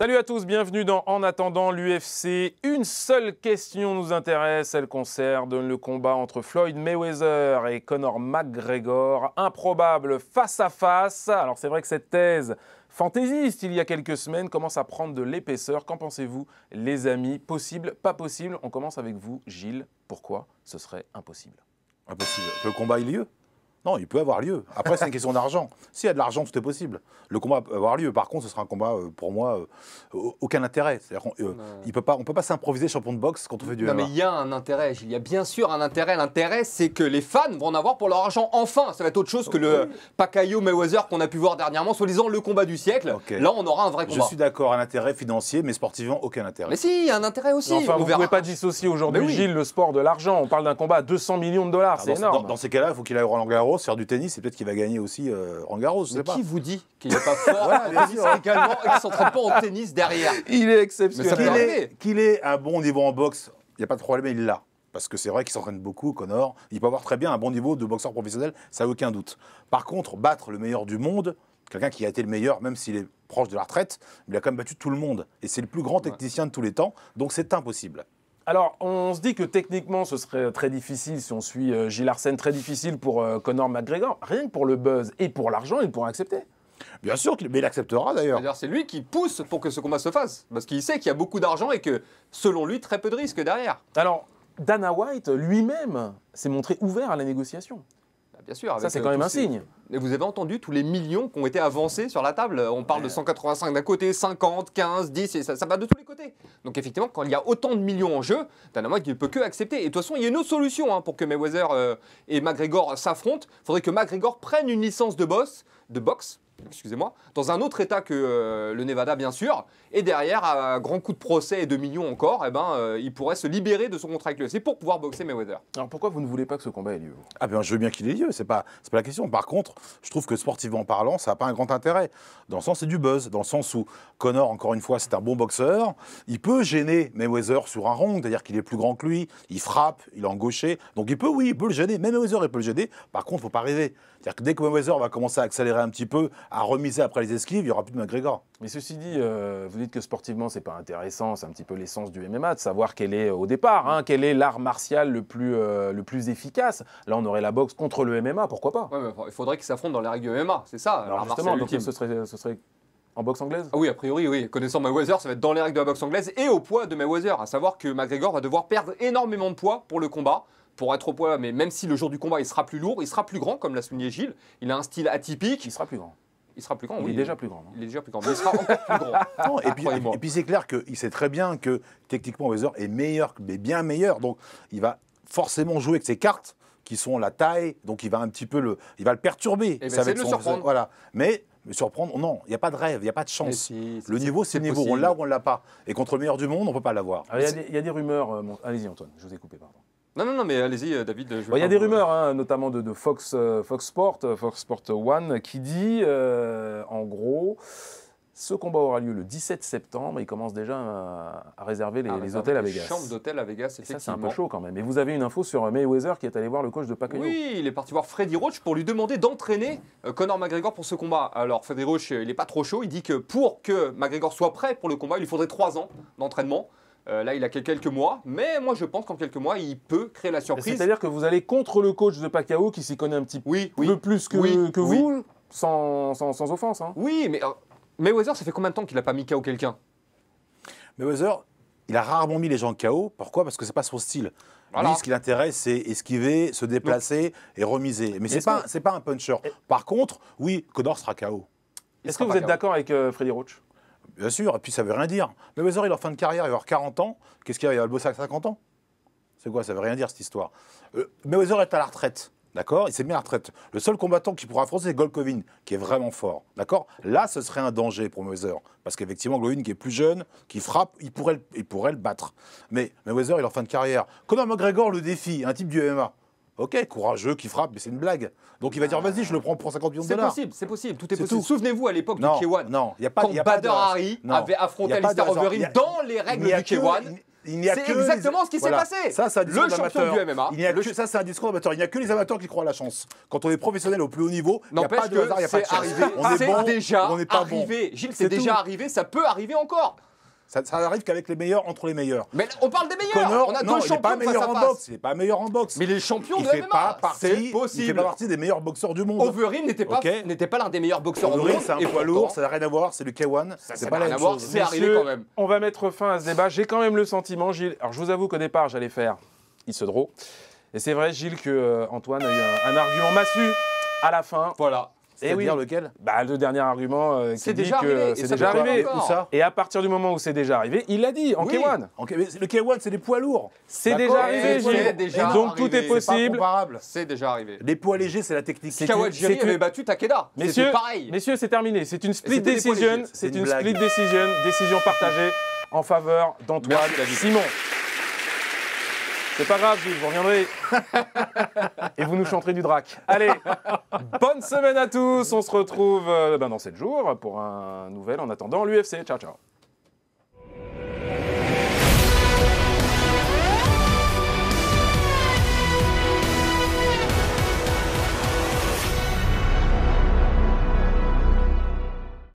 Salut à tous, bienvenue dans En attendant l'UFC. Une seule question nous intéresse, elle concerne le combat entre Floyd Mayweather et Conor McGregor. Improbable face à face. Alors c'est vrai que cette thèse fantaisiste il y a quelques semaines commence à prendre de l'épaisseur. Qu'en pensez-vous les amis? Possible, pas possible? On commence avec vous Gilles. Pourquoi ce serait impossible? Impossible. Que le combat ait lieu? Non, il peut avoir lieu. Après, c'est une question d'argent. S'il y a de l'argent, tout est possible. Le combat peut avoir lieu. Par contre, ce sera un combat, pour moi, aucun intérêt. C'est-à-dire on ne peut pas s'improviser champion de boxe quand on fait du MMA. Non, mais il y a un intérêt, Gilles. Il y a bien sûr un intérêt. L'intérêt, c'est que les fans vont en avoir pour leur argent. Enfin, ça va être autre chose que le Pacquiao-Mayweather qu'on a pu voir dernièrement, soi-disant le combat du siècle. Okay. Là, on aura un vrai combat. Je suis d'accord, un intérêt financier, mais sportivement, aucun intérêt. Mais si, il y a un intérêt aussi. Enfin, vous ne pouvez pas dissocier aujourd'hui, Gilles, le sport de l'argent. On parle d'un combat à 200 millions de dollars, c'est énorme. Dans ces cas-là, il faut qu'il aille au Roland-Garros, faire du tennis, et peut-être qu'il va gagner aussi Roland-Garros. Qui vous dit qu'il n'est pas fort en tennis également et qu'il ne s'entraîne pas en tennis derrière? Il est exceptionnel. Qu'il ait un bon niveau en boxe, il n'y a pas de problème, il l'a. Parce que c'est vrai qu'il s'entraîne beaucoup, Conor. Il peut avoir très bien un bon niveau de boxeur professionnel, ça n'a aucun doute. Par contre, battre le meilleur du monde, quelqu'un qui a été le meilleur, même s'il est proche de la retraite, il a quand même battu tout le monde. Et c'est le plus grand technicien de tous les temps, donc c'est impossible. Alors, on se dit que techniquement, ce serait très difficile, si on suit Gilles Arsène, très difficile pour Conor McGregor. Rien que pour le buzz et pour l'argent, il pourrait accepter. Bien sûr, mais il acceptera d'ailleurs. C'est lui qui pousse pour que ce combat se fasse. Parce qu'il sait qu'il y a beaucoup d'argent et que, selon lui, très peu de risques derrière. Alors, Dana White, lui-même, s'est montré ouvert à la négociation. Bien sûr. Ça, c'est quand même un signe. Et vous avez entendu tous les millions qui ont été avancés sur la table. On parle de 185 d'un côté, 50, 15, 10, et ça va de tous les côtés. Donc effectivement, quand il y a autant de millions en jeu, Dana White ne peut que accepter. Et de toute façon, il y a une autre solution pour que Mayweather et McGregor s'affrontent. Il faudrait que McGregor prenne une licence de boxe, excusez-moi, dans un autre état que le Nevada, bien sûr. Et derrière, à grand coup de procès et de millions encore, il pourrait se libérer de son contrat avec l'UFC pour pouvoir boxer Mayweather. Alors pourquoi vous ne voulez pas que ce combat ait lieu? Ah ben, je veux bien qu'il ait lieu, c'est pas la question. Par contre, je trouve que sportivement parlant, ça n'a pas un grand intérêt. Dans le sens, c'est du buzz. Dans le sens où Conor, encore une fois, c'est un bon boxeur. Il peut gêner Mayweather sur un round, c'est-à-dire qu'il est plus grand que lui, il frappe, il est en gaucher. Donc il peut le gêner. Même Mayweather, il peut le gêner. Par contre, il ne faut pas rêver. C'est-à-dire que dès que Mayweather va commencer à accélérer un petit peu, à remiser après les esquives, il n'y aura plus de McGregor. Mais ceci dit, vous dites que sportivement, c'est pas intéressant, c'est un petit peu l'essence du MMA, de savoir quel est, au départ, quel est l'art martial le plus efficace. Là, on aurait la boxe contre le MMA, pourquoi pas? Ouais, il faudrait qu'ils s'affrontent dans les règles du MMA, c'est ça. Alors justement, donc ce serait en boxe anglaise? Oui, a priori, oui. Connaissant Mayweather, ça va être dans les règles de la boxe anglaise et au poids de Mayweather. À savoir que McGregor va devoir perdre énormément de poids pour le combat. Pour être au poids, mais même si le jour du combat, il sera plus lourd, il sera plus grand, comme l'a souligné Gilles. Il a un style atypique. Il sera plus grand. Il sera plus grand, il est déjà plus grand. Il est déjà plus grand, mais il sera encore plus grand. Non, et puis c'est clair qu'il sait très bien que techniquement Mayweather est meilleur, mais bien meilleur. Donc il va forcément jouer avec ses cartes qui sont la taille, donc il va un petit peu il va le perturber. Et c'est de le surprendre. Voilà. Mais me surprendre, non, il n'y a pas de rêve, il n'y a pas de chance. Le niveau, c'est le niveau. On l'a ou on ne l'a pas. Et contre le meilleur du monde, on ne peut pas l'avoir. Il y a des rumeurs. Allez-y, Antoine, je vous ai coupé, pardon. Non, mais allez-y, David. Il y a des rumeurs, notamment de Fox Sport 1, qui dit, en gros, ce combat aura lieu le 17 septembre. Il commence déjà à réserver les hôtels à Vegas. Les chambres d'hôtel à Vegas, effectivement. Ça, c'est un peu chaud quand même. Et vous avez une info sur Mayweather qui est allé voir le coach de Pacquiao. Oui, il est parti voir Freddie Roach pour lui demander d'entraîner Conor McGregor pour ce combat. Alors, Freddie Roach, il n'est pas trop chaud. Il dit que pour que McGregor soit prêt pour le combat, il lui faudrait 3 ans d'entraînement. Là, il a quelques mois, mais moi je pense qu'en quelques mois, il peut créer la surprise. C'est-à-dire que vous allez contre le coach de Pacquiao qui s'y connaît un petit peu plus que vous, sans offense. Oui, mais Mayweather, ça fait combien de temps qu'il n'a pas mis KO quelqu'un? Mayweather, il a rarement mis les gens KO. Pourquoi? Parce que c'est pas son style. Voilà. Lui, ce qui l'intéresse, c'est esquiver, se déplacer et remiser. Mais c'est pas un puncher. Par contre, oui, Conor sera KO. Est-ce que vous êtes d'accord avec Freddie Roach? Bien sûr, et puis ça veut rien dire. Mayweather, il est en fin de carrière, il va avoir 40 ans. Qu'est-ce qu'il va le bosser à 50 ans? C'est quoi? Ça veut rien dire cette histoire. Mayweather est à la retraite, d'accord? Il s'est mis à la retraite. Le seul combattant qui pourra affronter, c'est Golovkin, qui est vraiment fort, d'accord? Là, ce serait un danger pour Mayweather, parce qu'effectivement, Golovkin, qui est plus jeune, qui frappe, il pourrait le battre. Mais Mayweather, il est en fin de carrière. Conor McGregor le défie, un type du MMA. Ok, courageux, qui frappe, mais c'est une blague. Donc il va dire, vas-y, je le prends pour 50 millions de dollars. C'est possible, tout est possible. Souvenez-vous à l'époque du K1, non, y a pas, quand Badr Hari avait affronté Alistair Overeem dans les règles du K1. Il n'y a C'est que exactement les- ce qui s'est Voilà. passé. Ça, c'est un discours Le champion d'amateur. du MMA. Il n'y a que ça, c'est un discours d'amateur. Il n'y a que les amateurs qui croient à la chance. Quand on est professionnel au plus haut niveau, il n'y a N'empêche pas de hasard, il n'y a que pas de c'est chance. arrivé. On est C'est bon, déjà on n'est pas bon. arrivé. Gilles, C'est c'est déjà tout. arrivé. Ça peut arriver encore. Ça arrive qu'avec les meilleurs entre les meilleurs. Mais on parle des meilleurs. Connor, On a non, deux il n'est pas champions face meilleur à en face. boxe. Il n'est pas meilleur en boxe. Mais les champions Il de fait MMA, pas partie. c'est Il fait possible. pas partie des meilleurs boxeurs du monde. Overeem n'était pas, Ok. n'était pas l'un des meilleurs boxeurs au monde. Overeem, c'est un et poids pourtant, lourd, ça n'a rien à voir. C'est le K1. ça C'est n'a pas la rien à même voir, chose. c'est arrivé Messieurs, quand même. on va mettre fin à ce débat. J'ai quand même le sentiment, Gilles. Alors, je vous avoue qu'au départ, j'allais faire il se draw. Et c'est vrai, Gilles, que Antoine a eu un argument massu à la fin. Voilà. Et oui. C'est-à-dire lequel? Bah, le dernier argument qui C'est dit déjà que arrivé, et c'est ça déjà peut arrivé. encore. Où ça? Et à partir du moment où c'est déjà arrivé, il l'a dit en Oui. K1. Mais le K1, c'est des poids lourds. C'est D'accord, déjà arrivé, c'est Gilles. déjà Et donc tout arrivé. est C'est C'est pas possible. comparable. C'est déjà arrivé. Les poids légers, c'est la technique. Kawajiri avait battu Takeda. Messieurs, C'était pareil. messieurs, c'est terminé. C'est une split c'était des poids decision. légers. C'est une une blague. split decision. Décision partagée en faveur d'Antoine Merci, David. Simon. C'est pas grave, Gilles, vous reviendrez. Et vous nous chanterez du drac. Allez, bonne semaine à tous. On se retrouve dans 7 jours pour un nouvel En attendant l'UFC. Ciao, ciao.